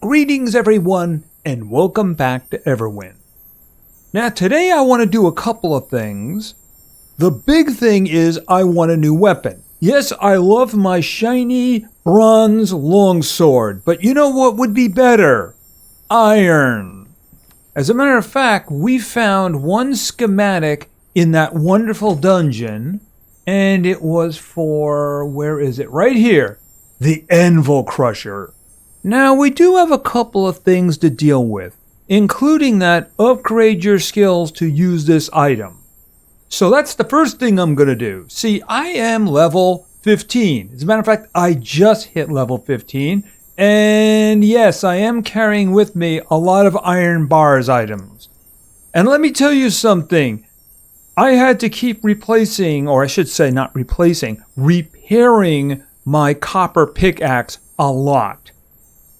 Greetings everyone, and welcome back to Everwind. Now today I want to do a couple of things. The big thing is I want a new weapon. Yes, I love my shiny bronze longsword, but you know what would be better? Iron. As a matter of fact, we found one schematic in that wonderful dungeon, and it was for, where is it? Right here, the Anvil Crusher. Now, we do have a couple of things to deal with, including that upgrade your skills to use this item. So that's the first thing I'm going to do. See, I am level 15. As a matter of fact, I just hit level 15. And yes, I am carrying with me a lot of iron bars items. And let me tell you something. I had to keep replacing, or I should say not replacing, repairing my copper pickaxe a lot.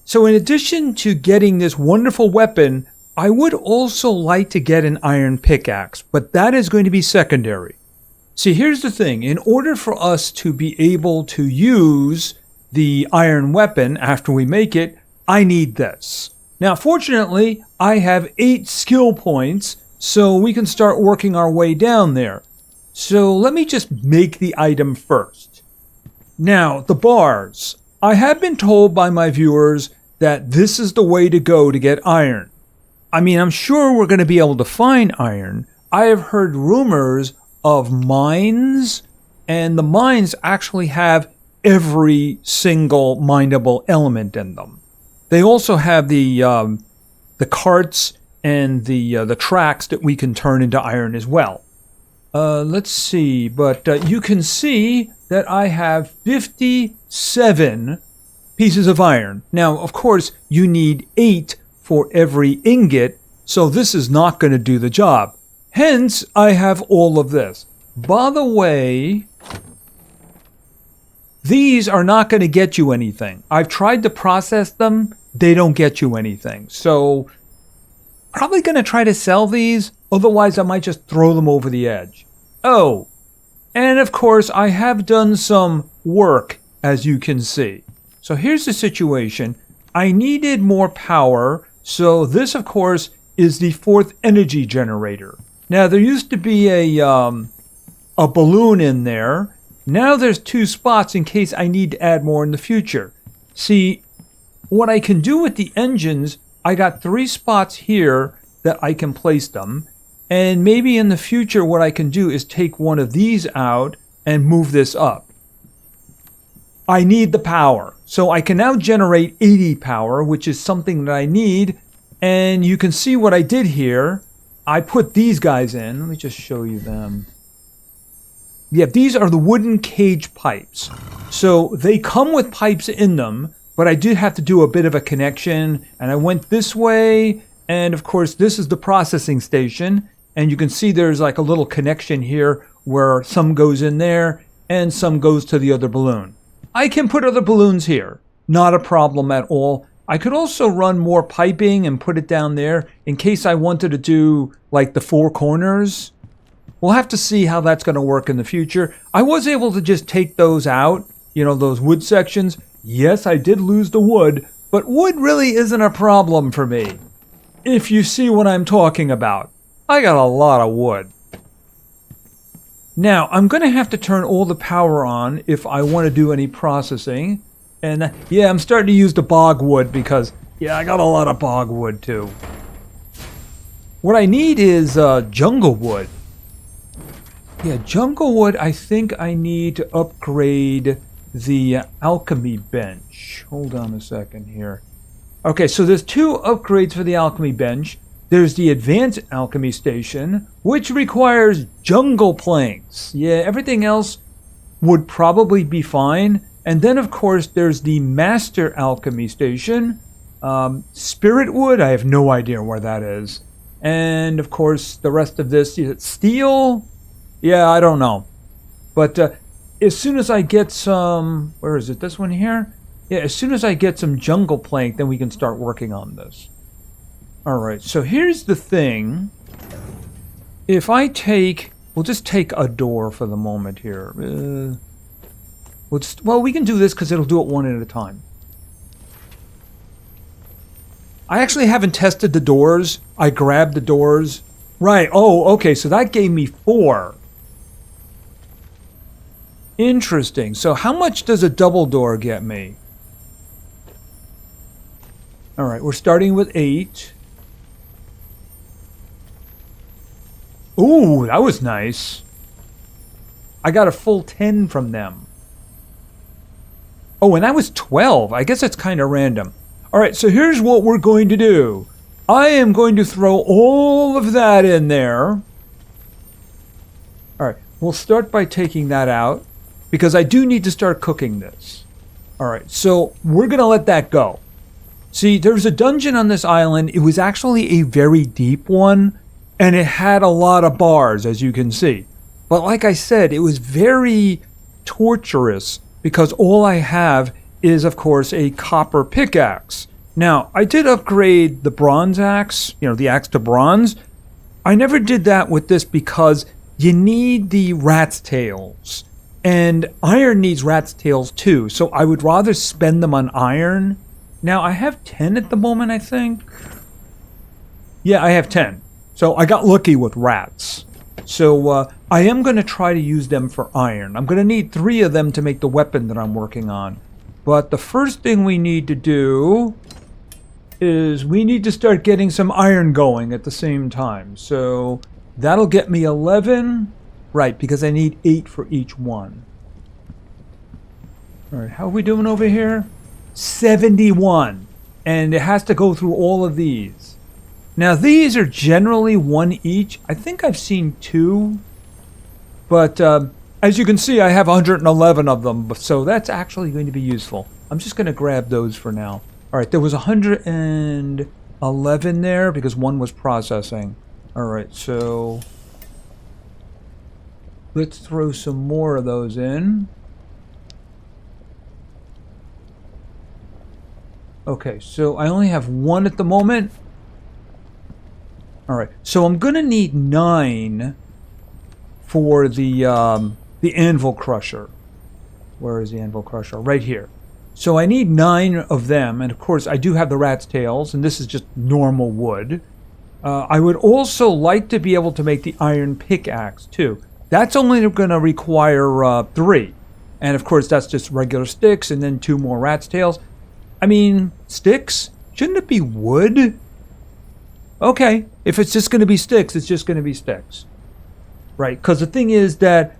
So in addition to getting this wonderful weapon, I would also like to get an iron pickaxe, but that is going to be secondary. See, here's the thing. In order for us to be able to use the iron weapon after we make it, I need this. Now, fortunately, I have 8 skill points, so we can start working our way down there. So let me just make the item first. Now, the bars. I have been told by my viewers that this is the way to go to get iron. I mean, I'm sure we're going to be able to find iron. I have heard rumors of mines, and the mines actually have every single mineable element in them. They also have the carts and the tracks that we can turn into iron as well. Let's see, but you can see that I have 57 pieces of iron. Now, of course, you need 8 for every ingot, so this is not going to do the job. Hence, I have all of this. By the way, these are not going to get you anything. I've tried to process them. They don't get you anything. So, probably going to try to sell these. Otherwise, I might just throw them over the edge. Oh, and of course, I have done some work, as you can see. So here's the situation. I needed more power, so this, of course, is the 4th energy generator. Now, there used to be a balloon in there. Now there's 2 spots in case I need to add more in the future. See, what I can do with the engines, I got 3 spots here that I can place them. And maybe in the future what I can do is take one of these out and move this up. I need the power. So I can now generate 80 power, which is something that I need. And you can see what I did here. I put these guys in. Let me just show you them. Yeah, these are the wooden cage pipes. So they come with pipes in them, but I did have to do a bit of a connection. And I went this way. And of course, this is the processing station. And you can see there's like a little connection here where some goes in there and some goes to the other balloon. I can put other balloons here. Not a problem at all. I could also run more piping and put it down there in case I wanted to do like the 4 corners. We'll have to see how that's going to work in the future. I was able to just take those out, you know, those wood sections. Yes, I did lose the wood, but wood really isn't a problem for me. If you see what I'm talking about. I got a lot of wood. Now, I'm going to have to turn all the power on if I want to do any processing. And yeah, I'm starting to use the bog wood because, yeah, I got a lot of bog wood too. What I need is jungle wood. Yeah, jungle wood, I think I need to upgrade the alchemy bench. Hold on a second here. Okay, so there's 2 upgrades for the alchemy bench. There's the advanced alchemy station, which requires jungle planks. Yeah, everything else would probably be fine. And then, of course, there's the master alchemy station. Spirit wood, I have no idea where that is. And, of course, the rest of this, is it steel? Yeah, I don't know. But as soon as I get some, where is it, this one here? Yeah, as soon as I get some jungle plank, then we can start working on this. Alright, so here's the thing. If I take, we'll just take a door for the moment here. Well, we can do this because it'll do it one at a time. I actually haven't tested the doors. I grabbed the doors. Right. Oh, okay. So that gave me 4. Interesting. So how much does a double door get me? All right. We're starting with 8. Ooh, that was nice. I got a full 10 from them. Oh, and that was 12. I guess that's kind of random. All right, so here's what we're going to do. I am going to throw all of that in there. All right, we'll start by taking that out because I do need to start cooking this. All right, so we're going to let that go. See, there's a dungeon on this island. It was actually a very deep one, and it had a lot of bars, as you can see. But like I said, it was very torturous because all I have is, of course, a copper pickaxe. Now, I did upgrade the bronze axe, the axe to bronze. I never did that with this because you need the rat's tails. And iron needs rat's tails too, so I would rather spend them on iron. Now, I have 10 at the moment, I think. Yeah, I have 10. So I got lucky with rats. So I am going to try to use them for iron. I'm going to need 3 of them to make the weapon that I'm working on. But the first thing we need to do is we need to start getting some iron going at the same time. So that'll get me 11. Right, because I need 8 for each one. All right, how are we doing over here? 71. And it has to go through all of these. Now, these are generally 1 each. I think I've seen 2. But as you can see, I have 111 of them. So that's actually going to be useful. I'm just going to grab those for now. All right, there was 111 there because 1 was processing. All right, so let's throw some more of those in. Okay, so I only have 1 at the moment. All right, so I'm gonna need 9 for the anvil crusher. Where is the anvil crusher? Right here. So I need 9 of them, and of course I do have the rat's tails, and this is just normal wood. I would also like to be able to make the iron pickaxe too. That's only going to require 3, and of course that's just regular sticks, and then 2 more rat's tails. I mean, sticks? Shouldn't it be wood? Okay, if it's just going to be sticks, it's just going to be sticks. Right, because the thing is that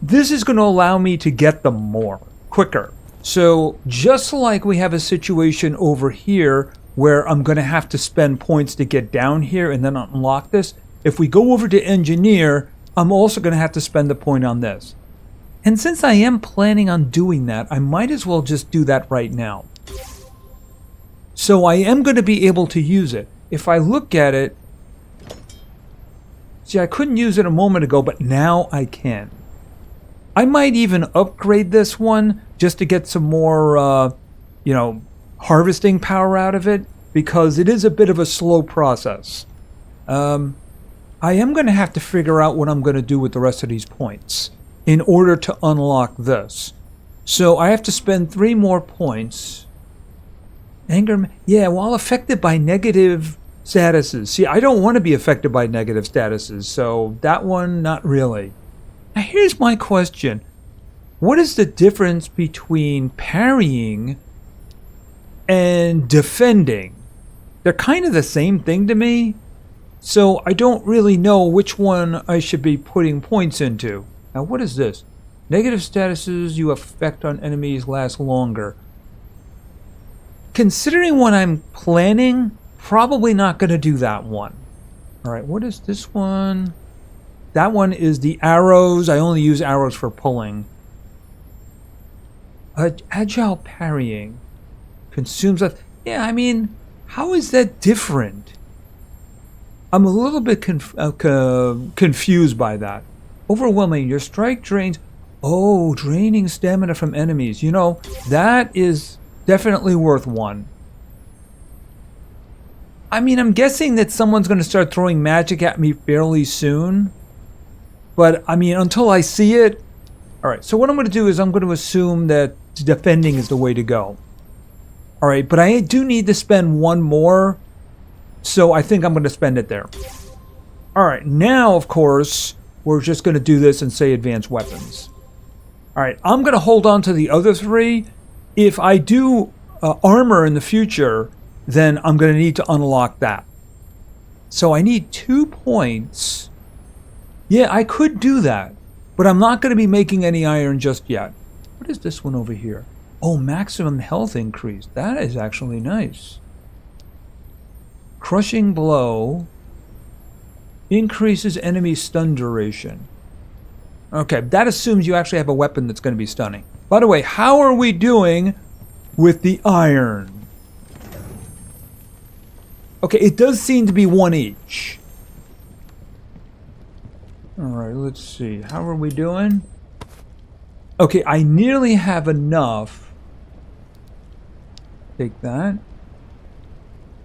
this is going to allow me to get them more, quicker. So just like we have a situation over here where I'm going to have to spend points to get down here and then unlock this, if we go over to engineer, I'm also going to have to spend a point on this. And since I am planning on doing that, I might as well just do that right now. So I am going to be able to use it. If I look at it, see, I couldn't use it a moment ago, but now I can. I might even upgrade this one just to get some more, harvesting power out of it, because it is a bit of a slow process. I am going to have to figure out what I'm going to do with the rest of these points in order to unlock this. So I have to spend 3 more points. Anger, yeah, while affected by negative statuses. See, I don't want to be affected by negative statuses, so that one, not really. Now here's my question. What is the difference between parrying and defending? They're kind of the same thing to me, so I don't really know which one I should be putting points into. Now what is this? Negative statuses you affect on enemies last longer. Considering what I'm planning, probably not going to do that one. Alright, what is this one? That one is the arrows. I only use arrows for pulling. Agile parrying. Consumes a... Yeah, I mean, how is that different? I'm a little bit confused by that. Overwhelming. Your strike drains... Oh, draining stamina from enemies. You know, that is definitely worth 1. I mean, I'm guessing that someone's going to start throwing magic at me fairly soon. But, I mean, until I see it... Alright, so what I'm going to do is I'm going to assume that defending is the way to go. All right, but I do need to spend one more, so I think I'm going to spend it there. All right, now, of course, we're just going to do this and say advanced weapons. All right, I'm going to hold on to the other three. If I do armor in the future, then I'm going to need to unlock that. So I need 2 points. Yeah, I could do that, but I'm not going to be making any iron just yet. What is this one over here? Oh, maximum health increase. That is actually nice. Crushing blow increases enemy stun duration. Okay, that assumes you actually have a weapon that's going to be stunning. By the way, how are we doing with the iron? Okay, it does seem to be 1 each. Alright, let's see. How are we doing? Okay, I nearly have enough. Take that.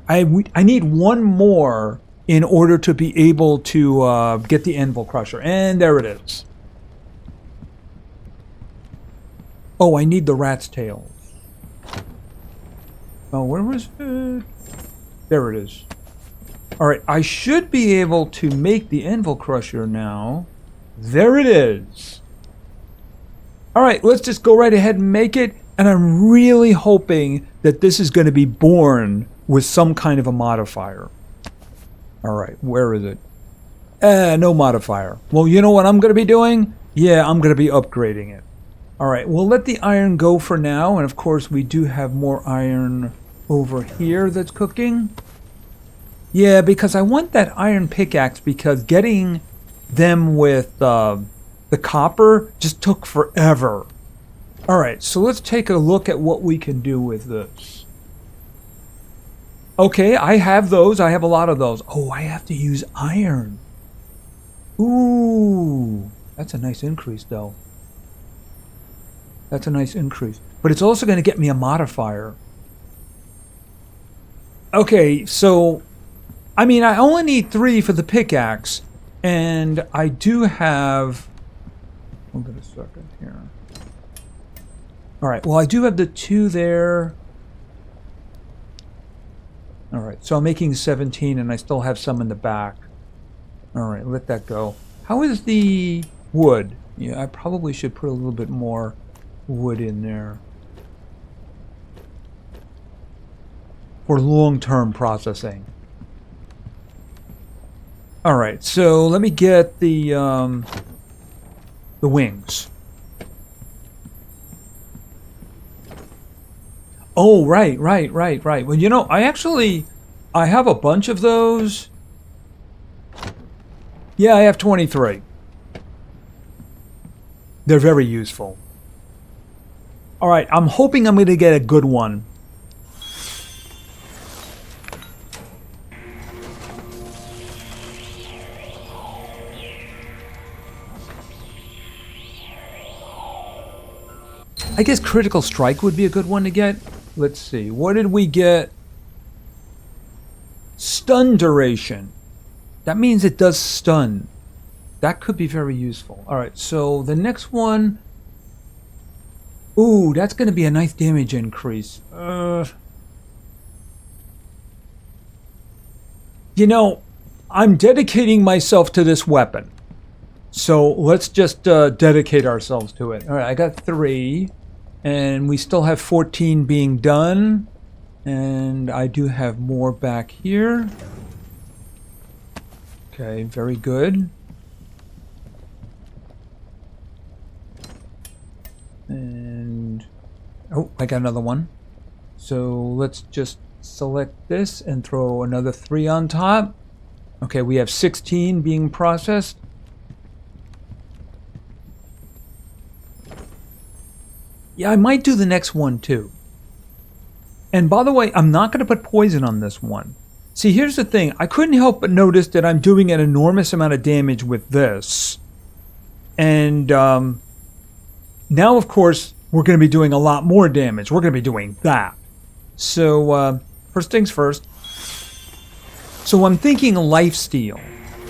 I need 1 more in order to be able to get the anvil crusher. And there it is. Oh, I need the rat's tails. Oh, where was it? There it is. Alright, I should be able to make the anvil crusher now. There it is. Alright, let's just go right ahead and make it. And I'm really hoping that this is going to be born with some kind of a modifier. Alright, where is it? No modifier. Well, you know what I'm going to be doing? Yeah, I'm going to be upgrading it. Alright, we'll let the iron go for now. And of course, we do have more iron over here that's cooking. Yeah, because I want that iron pickaxe because getting them with the copper just took forever. Alright, so let's take a look at what we can do with this. Okay, I have those. I have a lot of those. Oh, I have to use iron. Ooh, that's a nice increase, though. That's a nice increase. But it's also going to get me a modifier. Okay, so I mean, I only need 3 for the pickaxe, and I do have... Hold on a second here. Alright, well, I do have the 2 there. Alright, so I'm making 17, and I still have some in the back. Alright, let that go. How is the wood? Yeah, I probably should put a little bit more wood in there. For long-term processing. Alright, so let me get the wings. Oh, right. Well, you know, I have a bunch of those. Yeah, I have 23. They're very useful. Alright, I'm hoping I'm going to get a good one. I guess critical strike would be a good one to get. Let's see. What did we get? Stun duration. That means it does stun. That could be very useful. Alright, so the next one... Ooh, that's going to be a nice damage increase. You know, I'm dedicating myself to this weapon. So let's just dedicate ourselves to it. Alright, I got 3. And we still have 14 being done. And I do have more back here. Okay, very good. And... oh, I got another one. So let's just select this and throw another 3 on top. Okay, we have 16 being processed. Yeah, I might do the next one too. And by the way, I'm not going to put poison on this one. See, here's the thing. I couldn't help but notice that I'm doing an enormous amount of damage with this. And now, of course, we're going to be doing a lot more damage. We're going to be doing that. So, first things first. So I'm thinking lifesteal.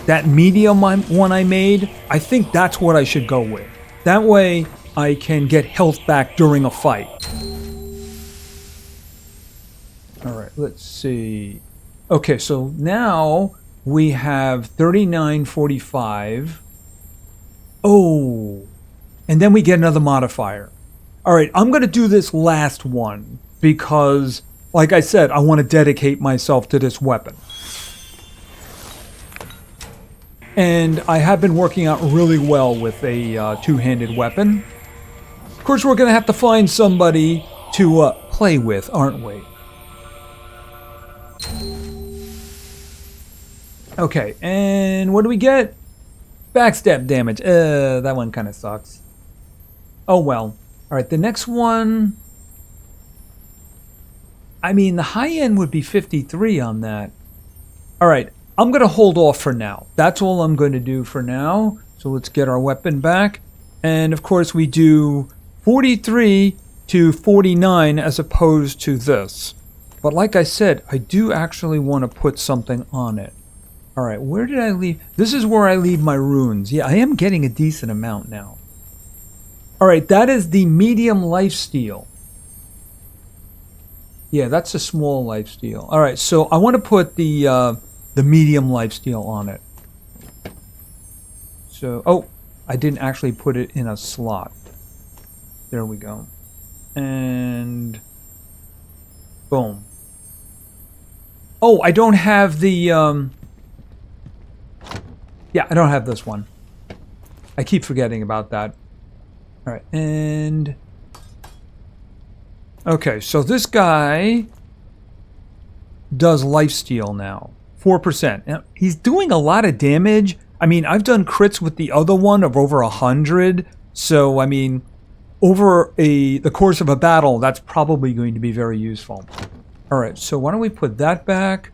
That medium one I made, I think that's what I should go with. That way... I can get health back during a fight. let's see. Okay, so now we have 3945. Oh, and then we get another modifier. All right, I'm going to do this last one because, like I said, I want to dedicate myself to this weapon. And I have been working out really well with a two-handed weapon. Of course, we're going to have to find somebody to play with, aren't we? Okay, and what do we get? Backstab damage. That one kind of sucks. Oh well. Alright, the next one... I mean, the high end would be 53 on that. Alright, I'm going to hold off for now. That's all I'm going to do for now. So let's get our weapon back. And of course we do 43 to 49 as opposed to this. But like I said, I do actually want to put something on it. Alright, where did I leave? This is where I leave my runes. Yeah, I am getting a decent amount now. Alright, that is the medium lifesteal. Yeah, that's a small lifesteal. Alright, so I want to put the medium lifesteal on it. So, oh, I didn't actually put it in a slot. There we go. And boom. Oh, I don't have the yeah, I don't have this one. I keep forgetting about that. Alright, and... Okay, so this guy does lifesteal now. 4%. Now, he's doing a lot of damage. I mean, I've done crits with the other one of over 100. So, I mean, over the course of a battle, that's probably going to be very useful. Alright, so why don't we put that back?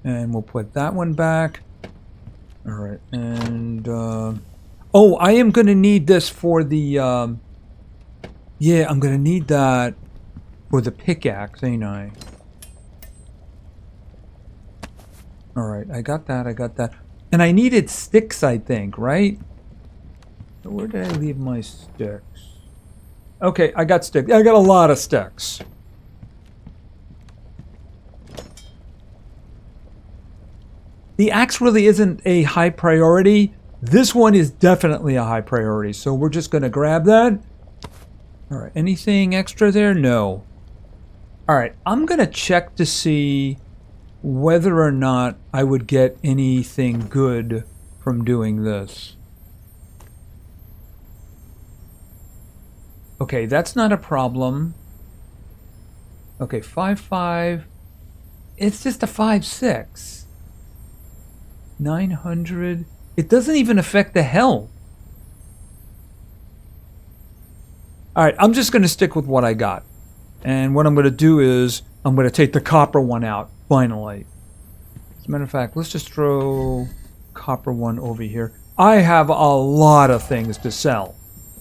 And we'll put that one back. Alright, and... oh, I am going to need this for the... yeah, I'm going to need that for the pickaxe, ain't I? Alright, I got that, I got that. And I needed sticks, I think, right? So where did I leave my sticks? Okay, I got sticks. I got a lot of sticks. The axe really isn't a high priority. This one is definitely a high priority, so we're just going to grab that. Alright, anything extra there? No. Alright, I'm going to check to see whether or not I would get anything good from doing this. Okay, that's not a problem. Okay, 5.5. It's just a 5.6. 900. It doesn't even affect the health. Alright, I'm just going to stick with what I got. And what I'm going to do is, I'm going to take the copper one out, finally. As a matter of fact, let's just throw copper one over here. I have a lot of things to sell.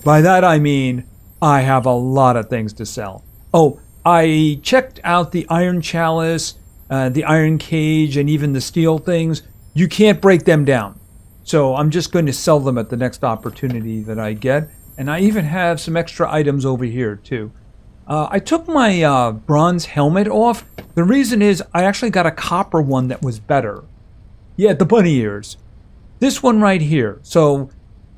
By that I mean, I have a lot of things to sell. Oh, I checked out the iron chalice, the iron cage, and even the steel things. You can't break them down. So I'm just going to sell them at the next opportunity that I get. And I even have some extra items over here too. I took my bronze helmet off. The reason is I actually got a copper one that was better. Yeah, the bunny ears. This one right here. So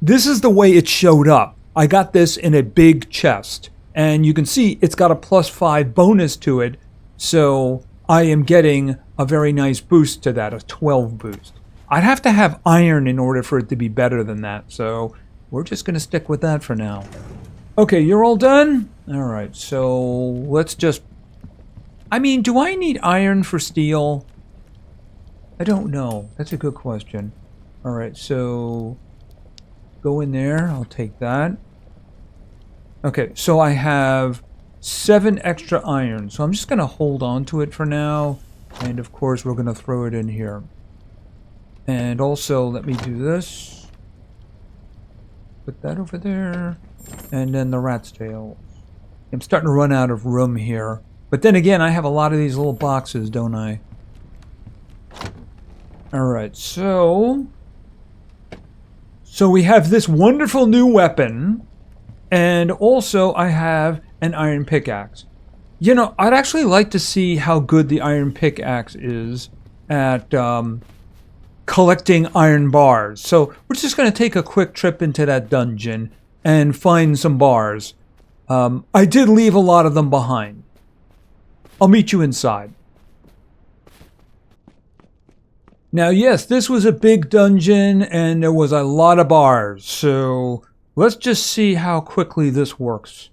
this is the way it showed up. I got this in a big chest. And you can see it's got a +5 bonus to it. So I am getting a very nice boost to that, a 12 boost. I'd have to have iron in order for it to be better than that. So we're just going to stick with that for now. Okay, you're all done? Alright, so let's just... I mean, do I need iron for steel? I don't know. That's a good question. Alright, so... go in there. I'll take that. Okay, so I have 7 extra iron. So I'm just going to hold on to it for now. And of course, we're going to throw it in here. And also, let me do this. Put that over there. And then the rat's tail. I'm starting to run out of room here. But then again, I have a lot of these little boxes, don't I? Alright, so we have this wonderful new weapon. And also, I have an iron pickaxe. You know, I'd actually like to see how good the iron pickaxe is at collecting iron bars. So we're just going to take a quick trip into that dungeon and find some bars. I did leave a lot of them behind. I'll meet you inside. Now, yes, this was a big dungeon and there was a lot of bars. So let's just see how quickly this works.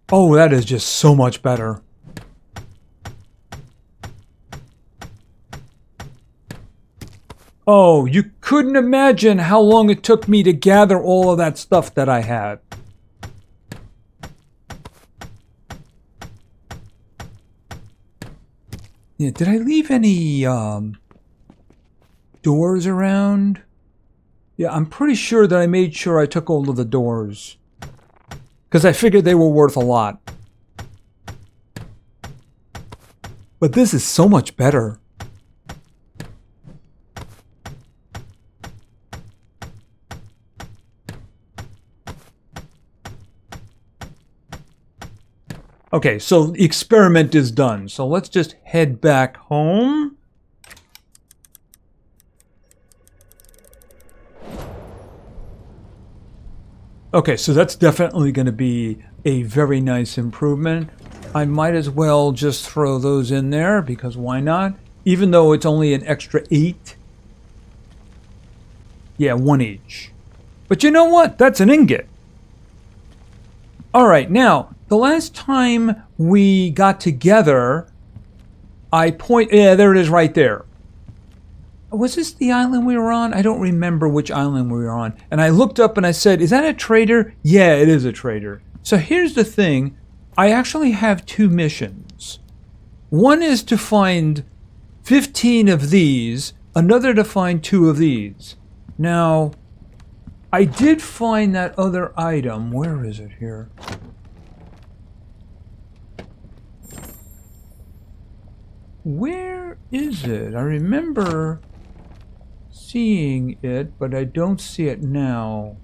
Oh, that is just so much better. Oh, you couldn't imagine how long it took me to gather all of that stuff that I had. Yeah, did I leave any doors around? Yeah, I'm pretty sure that I made sure I took all of the doors. Because I figured they were worth a lot. But this is so much better. Okay, so the experiment is done. So let's just head back home. Okay, so that's definitely going to be a very nice improvement. I might as well just throw those in there, because why not? Even though it's only an extra 8. Yeah, 1 each. But you know what? That's an ingot. Alright, now, the last time we got together, yeah, there it is right there. Was this the island we were on? I don't remember which island we were on. And I looked up and I said, is that a trader? Yeah, it is a trader. So here's the thing. I actually have 2 missions. One is to find 15 of these. Another to find 2 of these. Now, I did find that other item. Where is it here? Where is it? I remember seeing it, but I don't see it now.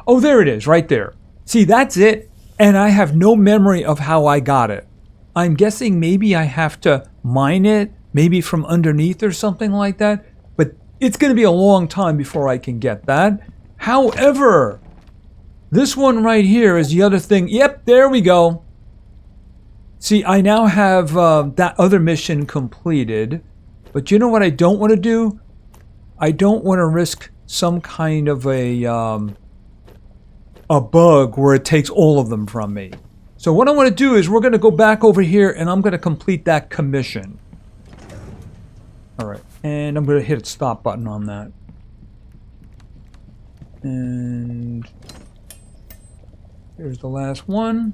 Oh, there it is, right there. See, that's it, and I have no memory of how I got it. I'm guessing maybe I have to mine it, maybe from underneath or something like that, but it's going to be a long time before I can get that. However, this one right here is the other thing. Yep, there we go. See, I now have that other mission completed. But you know what I don't want to do? I don't want to risk some kind of a bug where it takes all of them from me. So what I want to do is we're going to go back over here and I'm going to complete that commission. Alright, and I'm going to hit a stop button on that. And here's the last one.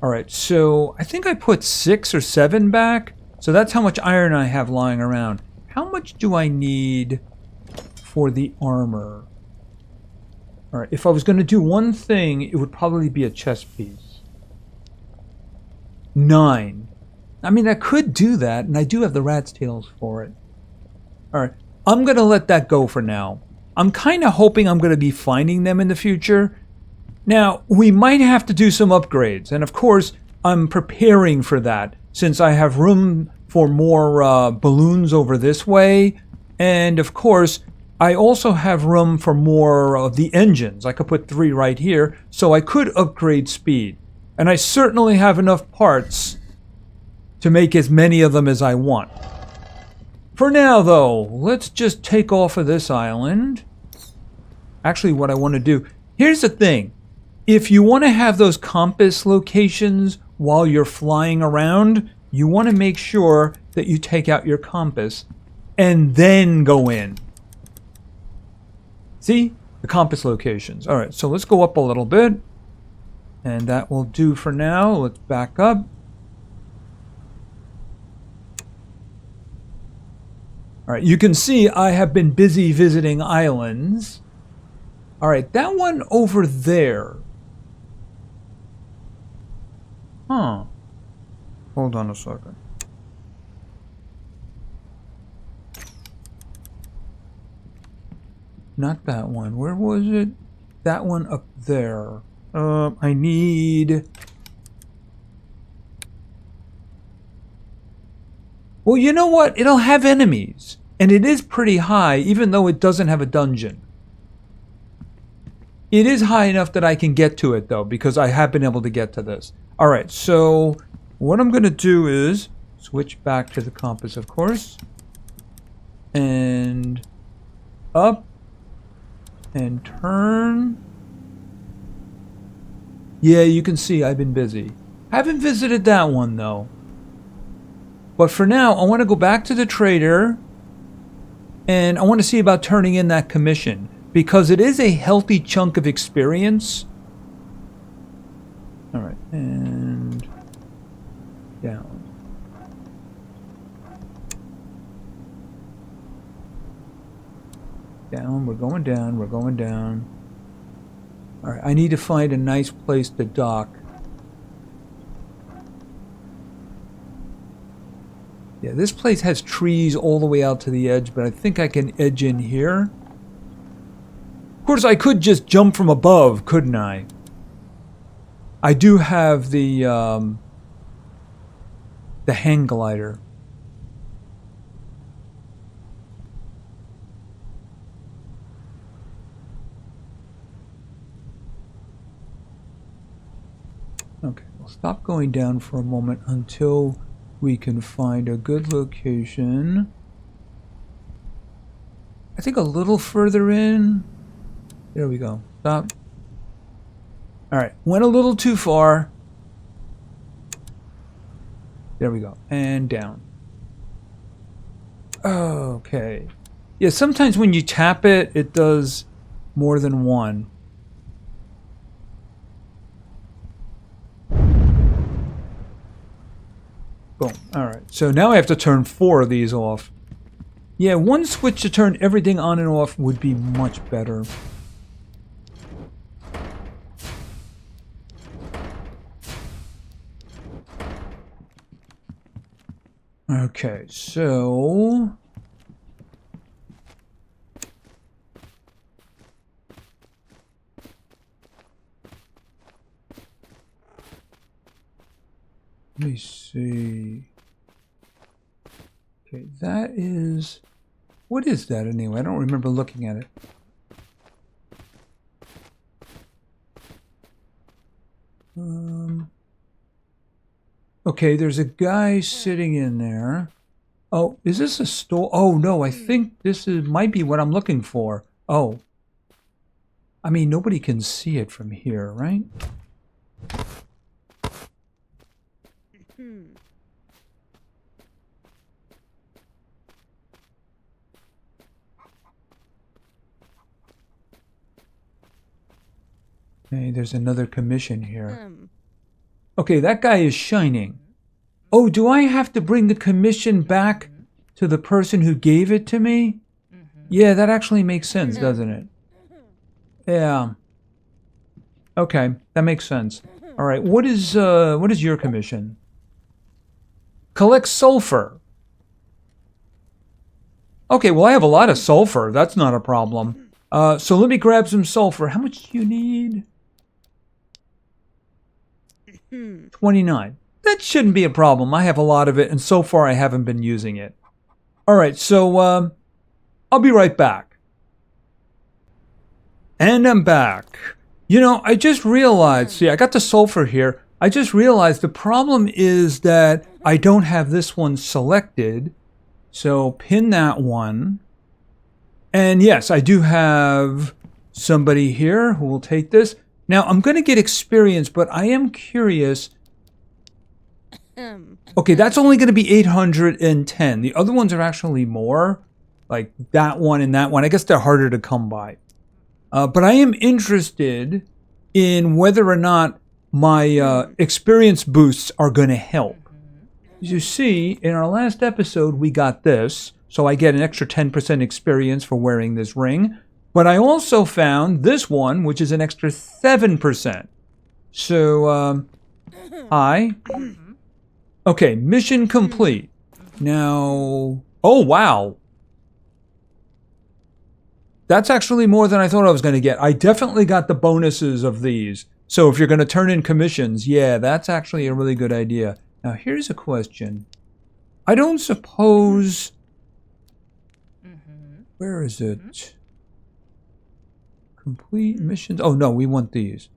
Alright, so I think I put 6 or 7 back. So that's how much iron I have lying around. How much do I need for the armor? Alright, if I was going to do one thing, it would probably be a chest piece. 9. I mean, I could do that, and I do have the rat's tails for it. Alright, I'm going to let that go for now. I'm kind of hoping I'm going to be finding them in the future. Now, we might have to do some upgrades, and of course, I'm preparing for that, since I have room for more balloons over this way, and of course, I also have room for more of the engines. I could put 3 right here, so I could upgrade speed. And I certainly have enough parts to make as many of them as I want. For now, though, let's just take off of this island. Actually, what I want to do... Here's the thing. If you want to have those compass locations while you're flying around, you want to make sure that you take out your compass and then go in. See? The compass locations. Alright, so let's go up a little bit. And that will do for now. Let's back up. Alright, you can see I have been busy visiting islands. Alright, that one over there. Huh. Hold on a second. Not that one. Where was it? That one up there. I need... Well, you know what? It'll have enemies. And it is pretty high, even though it doesn't have a dungeon. It is high enough that I can get to it, though, because I have been able to get to this. Alright, so what I'm going to do is switch back to the compass, of course. And up. And turn. Yeah, you can see I've been busy. Haven't visited that one, though. But for now, I want to go back to the trader. And I want to see about turning in that commission. Because it is a healthy chunk of experience. Alright, and down. Down, we're going down, we're going down. Alright, I need to find a nice place to dock. Yeah, this place has trees all the way out to the edge, but I think I can edge in here. Of course, I could just jump from above, couldn't I? I do have the hang glider. Okay, we'll stop going down for a moment until we can find a good location. I think a little further in. There we go. Stop. Alright, went a little too far. There we go. And down. Okay. Yeah, sometimes when you tap it, it does more than one. Boom. Alright, so now I have to turn 4 of these off. Yeah, one switch to turn everything on and off would be much better. Okay, so... let me see... Okay, that is... what is that anyway? I don't remember looking at it. Okay, there's a guy sitting in there. Oh, is this a store? Oh, no, I think this might be what I'm looking for. Oh. I mean, nobody can see it from here, right? Okay, there's another commission here. Okay, that guy is shining. Oh, do I have to bring the commission back to the person who gave it to me? Yeah, that actually makes sense, doesn't it? Yeah. Okay, that makes sense. All right, what is your commission? Collect sulfur. Okay, well, I have a lot of sulfur. That's not a problem. So let me grab some sulfur. How much do you need? 29. That shouldn't be a problem. I have a lot of it, and so far I haven't been using it. Alright, so I'll be right back. And I'm back. You know, I just realized, see, I got the sulfur here. I just realized the problem is that I don't have this one selected. So pin that one. And yes, I do have somebody here who will take this. Now, I'm going to get experience, but I am curious. Okay, that's only going to be 810. The other ones are actually more. Like that one and that one. I guess they're harder to come by. But I am interested in whether or not my experience boosts are going to help. As you see, in our last episode, we got this. So I get an extra 10% experience for wearing this ring. But I also found this one, which is an extra 7%. So, hi. Okay, mission complete. Now, oh wow. That's actually more than I thought I was going to get. I definitely got the bonuses of these. So if you're going to turn in commissions, yeah, that's actually a really good idea. Now, here's a question. I don't suppose... Where is it? Complete missions. Oh, no, we want these.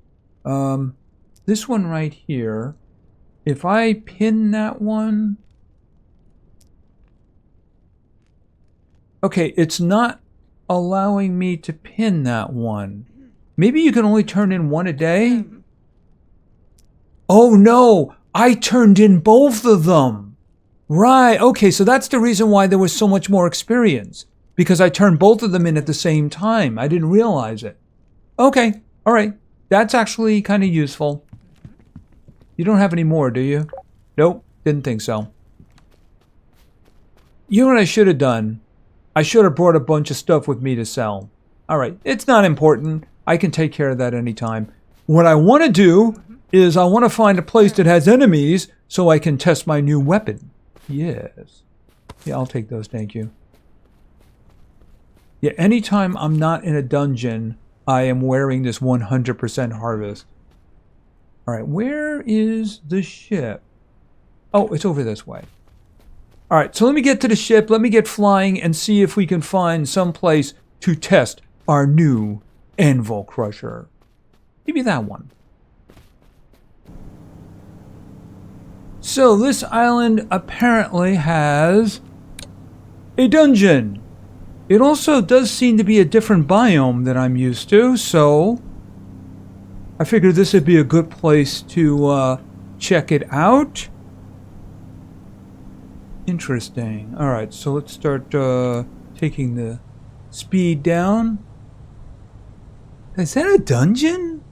This one right here. If I pin that one... Okay, it's not allowing me to pin that one. Maybe you can only turn in one a day? Oh, no! I turned in both of them! Right, okay, so that's the reason why there was so much more experience. Because I turned both of them in at the same time. I didn't realize it. Okay, alright. That's actually kind of useful. You don't have any more, do you? Nope, didn't think so. You know what I should have done? I should have brought a bunch of stuff with me to sell. Alright, it's not important. I can take care of that anytime. What I want to do is I want to find a place that has enemies so I can test my new weapon. Yes. Yeah, I'll take those, thank you. Yeah, anytime I'm not in a dungeon, I am wearing this 100% harvest. Alright, where is the ship? Oh, it's over this way. Alright, so let me get to the ship, let me get flying, and see if we can find some place to test our new Anvil Crusher. Maybe that one. So this island apparently has a dungeon. It also does seem to be a different biome than I'm used to, so I figured this would be a good place to check it out. Interesting. Alright, so let's start taking the speed down. Is that a dungeon?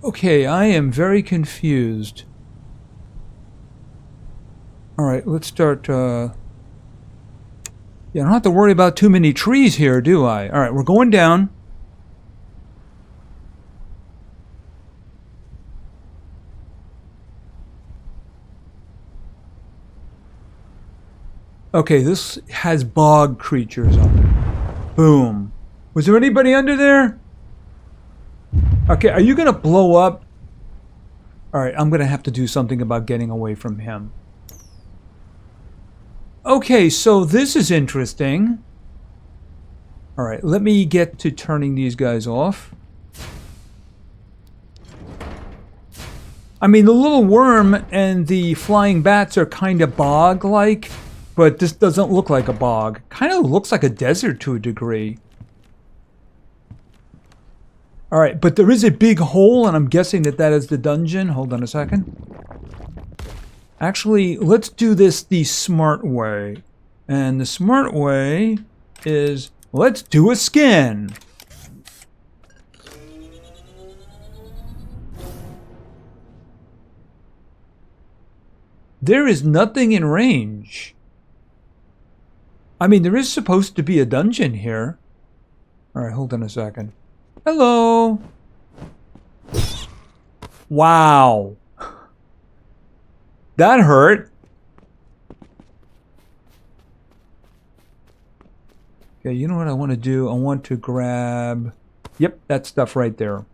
Okay, I am very confused. Alright, let's start... Yeah, I don't have to worry about too many trees here, do I? Alright, we're going down. Okay, this has bog creatures on it. Boom. Was there anybody under there? Okay, are you gonna blow up? Alright, I'm gonna have to do something about getting away from him. Okay, so this is interesting. Alright, let me get to turning these guys off. I mean, the little worm and the flying bats are kind of bog-like, but this doesn't look like a bog. Kind of looks like a desert to a degree. Alright, but there is a big hole, and I'm guessing that that is the dungeon. Hold on a second. Actually, let's do this the smart way. And the smart way is, let's do a scan. There is nothing in range. I mean, there is supposed to be a dungeon here. Alright, hold on a second. Hello! Wow! That hurt! Okay, you know what I want to do? I want to grab... Yep, that stuff right there.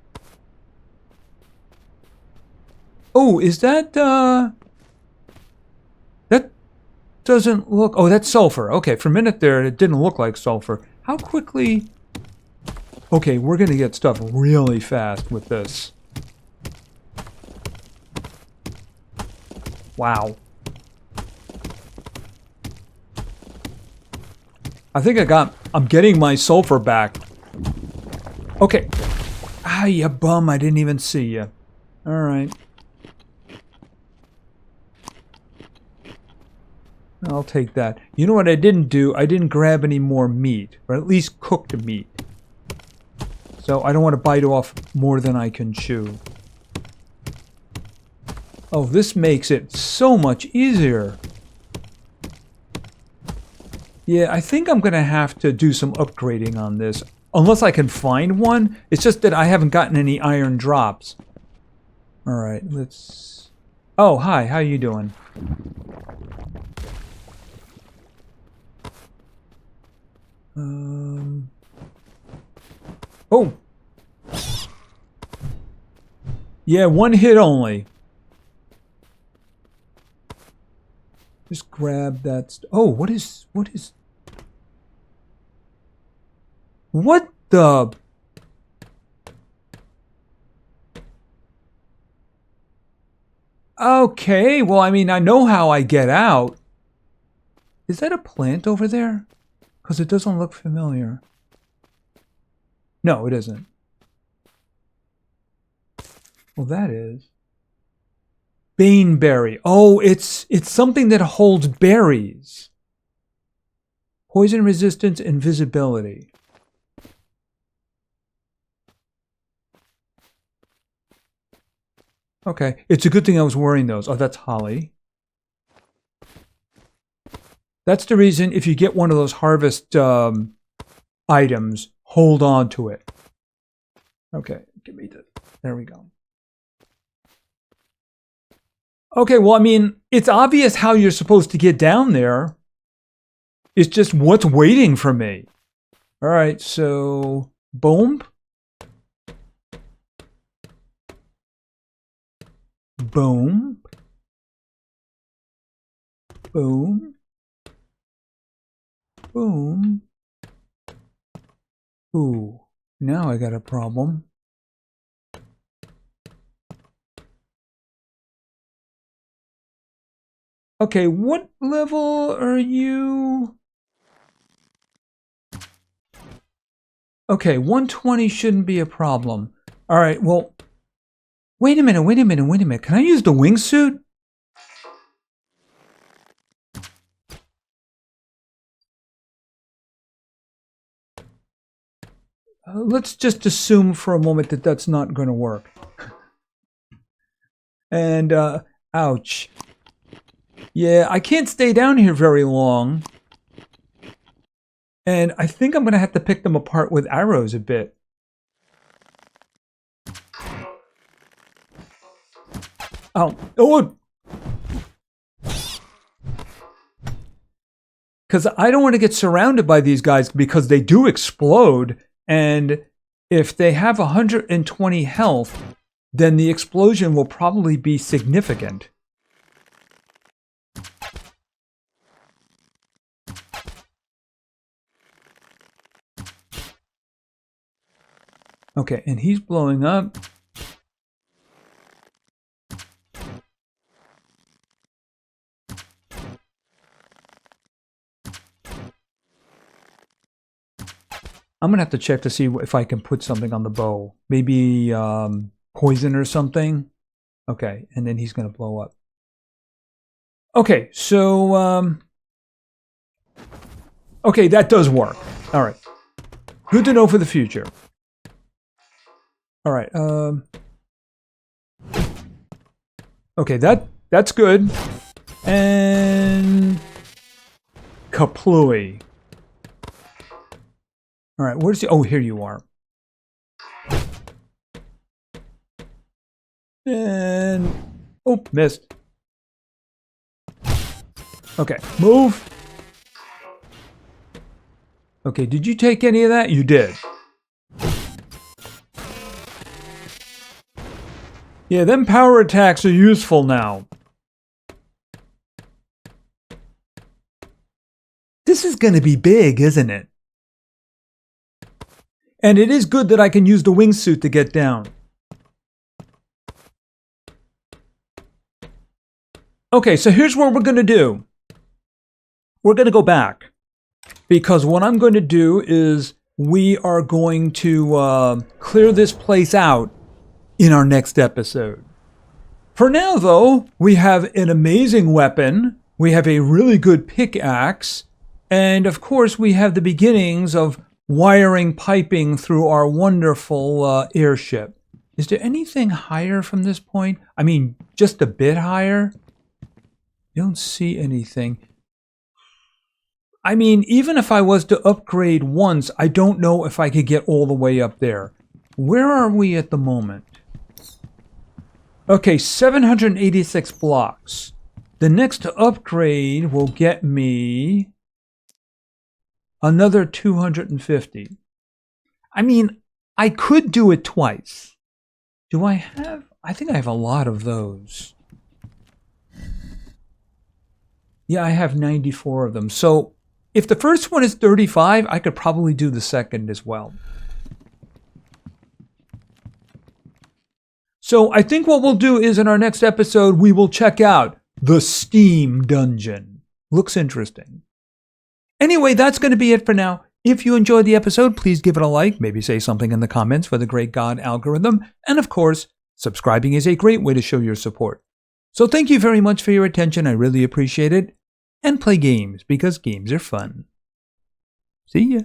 Oh, is that, That doesn't look... Oh, that's sulfur. Okay, for a minute there, it didn't look like sulfur. How quickly... Okay, we're gonna get stuff really fast with this. Wow. I think I'm getting my sulfur back. Okay. Ah, you bum, I didn't even see you. Alright. I'll take that. You know what I didn't do? I didn't grab any more meat. Or at least cooked meat. So I don't want to bite off more than I can chew. Oh, this makes it so much easier. Yeah, I think I'm going to have to do some upgrading on this. Unless I can find one. It's just that I haven't gotten any iron drops. Alright, let's... Oh, hi. How you doing? Oh! Yeah, one hit only. Just grab that. Oh, what is... What the... Okay, well, I mean, I know how I get out. Is that a plant over there? Because it doesn't look familiar. No, it isn't. Well, that is. Baneberry. Oh, it's something that holds berries. Poison resistance, invisibility. Okay, it's a good thing I was wearing those. Oh, that's holly. That's the reason if you get one of those harvest items, hold on to it. Okay, give me the... There we go. Okay, well, I mean, it's obvious how you're supposed to get down there. It's just what's waiting for me. All right, so... Boom. Boom. Boom. Boom. Ooh, now I got a problem. Okay, what level are you? Okay, 120 shouldn't be a problem. All right, well, wait a minute. Can I use the wingsuit? Let's just assume for a moment that that's not going to work. And, ouch. Yeah, I can't stay down here very long. And I think I'm going to have to pick them apart with arrows a bit. Oh, oh! Because I don't want to get surrounded by these guys because they do explode. And if they have 120 health, then the explosion will probably be significant. Okay, and he's blowing up. I'm going to have to check to see if I can put something on the bow. Maybe poison or something. Okay, and then he's going to blow up. Okay, so... okay, that does work. All right. Good to know for the future. All right. Okay, that's good. And... Kaplooey. All right, where's the... Oh, here you are. And... Oh, missed. Okay, move. Okay, did you take any of that? You did. Yeah, them power attacks are useful now. This is going to be big, isn't it? And it is good that I can use the wingsuit to get down. Okay, so here's what we're going to do. We're going to go back. Because what I'm going to do is we are going to clear this place out in our next episode. For now, though, we have an amazing weapon. We have a really good pickaxe. And, of course, we have the beginnings of wiring piping through our wonderful airship. Is there anything higher from this point? I mean, just a bit higher? You don't see anything. I mean, even if I was to upgrade once, I don't know if I could get all the way up there. Where are we at the moment? Okay, 786 blocks. The next upgrade will get me another 250. I mean, I could do it twice. Do I have? I think I have a lot of those. Yeah, I have 94 of them. So if the first one is 35, I could probably do the second as well. So I think what we'll do is in our next episode, we will check out the Steam Dungeon. Looks interesting. Anyway, that's going to be it for now. If you enjoyed the episode, please give it a like, maybe say something in the comments for the great God algorithm, and of course, subscribing is a great way to show your support. So thank you very much for your attention, I really appreciate it, and play games, because games are fun. See ya!